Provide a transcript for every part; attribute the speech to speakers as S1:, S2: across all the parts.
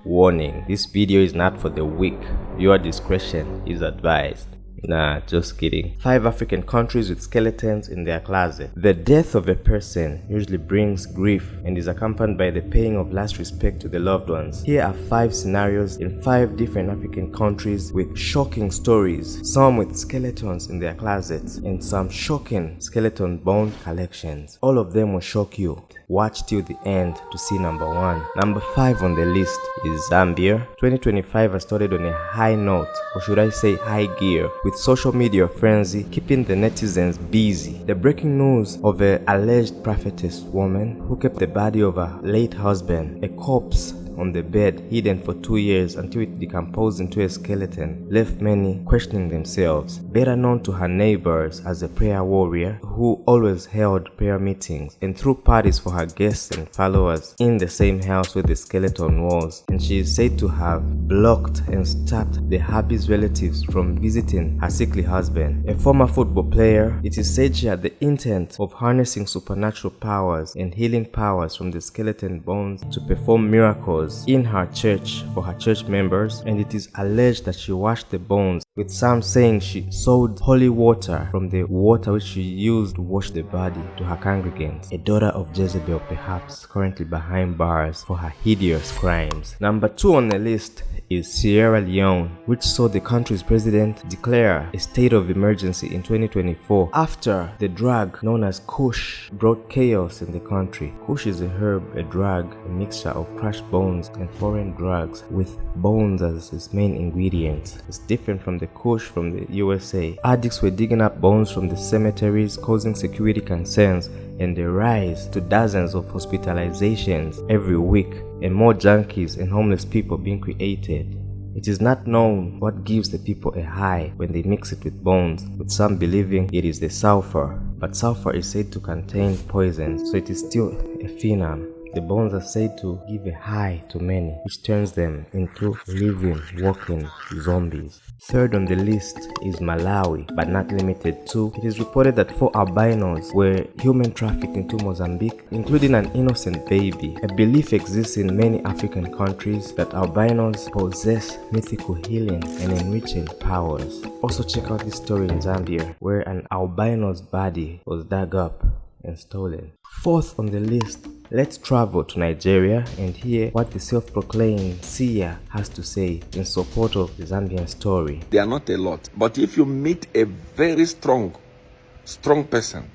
S1: Warning, this video is not for the weak. Your discretion is advised. Nah, just kidding. 5 African countries with skeletons in their closet. The death of a person usually brings grief and is accompanied by the paying of last respect to the loved ones. Here are 5 scenarios in 5 different African countries with shocking stories, some with skeletons in their closets and some shocking skeleton bone collections. All of them will shock you. Watch till the end to see number 1. Number 5 on the list is Zambia. 2025 has started on a high note, or should I say high gear, with social media frenzy keeping the netizens busy. The breaking news of an alleged prophetess woman who kept the body of her late husband, a corpse on the bed, hidden for 2 years until it decomposed into a skeleton, left many questioning themselves. Better known to her neighbors as a prayer warrior who always held prayer meetings and threw parties for her guests and followers in the same house where the skeleton was, and she is said to have blocked and stopped the hubby's relatives from visiting her sickly husband. A former football player, it is said she had the intent of harnessing supernatural powers and healing powers from the skeleton bones to perform miracles in her church for her church members, and it is alleged that she washed the bones, with some saying she sowed holy water from the water which she used to wash the body to her congregants. A daughter of Jezebel, perhaps currently behind bars for her hideous crimes. Number 2 on the list is Sierra Leone, which saw the country's president declare a state of emergency in 2024 after the drug known as Kush brought chaos in the country. Kush is a herb, a drug, a mixture of crushed bones and foreign drugs with bones as its main ingredient. It's different from the Kush from the USA. Addicts were digging up bones from the cemeteries, causing security concerns and the rise to dozens of hospitalizations every week and more junkies and homeless people being created. It is not known what gives the people a high when they mix it with bones, with some believing it is the sulfur, but sulfur is said to contain poison, so it is still a phenom. The bones are said to give a high to many, which turns them into living, walking zombies. 3rd on the list is Malawi, but not limited to. It is reported that 4 albinos were human trafficked into Mozambique, including an innocent baby. A belief exists in many African countries that albinos possess mythical healing and enriching powers. Also check out this story in Zambia, where an albino's body was dug up and stolen. 4th on the list, let's travel to Nigeria and hear what the self-proclaimed seer has to say in support of the Zambian story.
S2: They are not a lot, but if you meet a very strong person,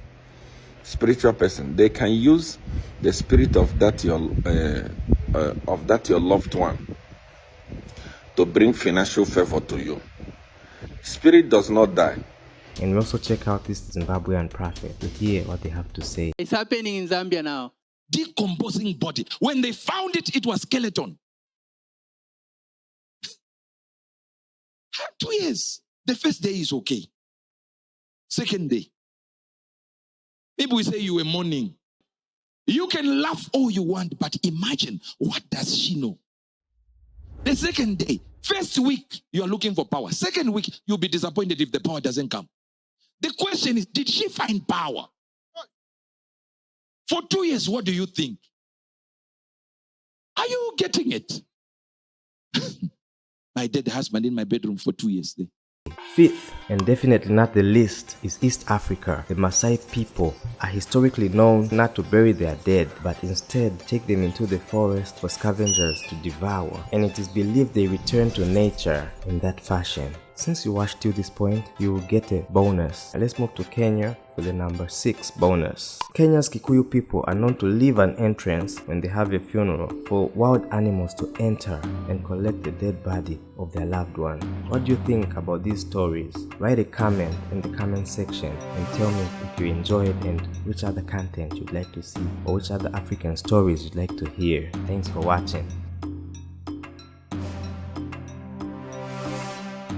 S2: spiritual person, they can use the spirit of that your loved one to bring financial favor to you. Spirit does not die.
S1: And we also check out this Zimbabwean prophet to hear what they have to say.
S3: It's happening in Zambia now.
S4: Decomposing body. When they found it, it was skeleton. 2 years. The first day is okay. Second day. Maybe we say you were mourning. You can laugh all you want, but imagine, what does she know? The second day. First week, you are looking for power. Second week, you'll be disappointed if the power doesn't come. The question is, did she find power? For 2 years, what do you think? Are you getting it? My dead husband in my bedroom for 2 years.
S1: 5th, and definitely not the least, is East Africa. The Maasai people are historically known not to bury their dead, but instead take them into the forest for scavengers to devour, and it is believed they return to nature in that fashion. Since you watched till this point, you will get a bonus. Let's move to Kenya for the number 6 bonus. Kenya's Kikuyu people are known to leave an entrance when they have a funeral for wild animals to enter and collect the dead body of their loved one. What do you think about these stories? Write a comment in the comment section and tell me if you enjoy it and which other content you'd like to see or which other African stories you'd like to hear. Thanks for watching.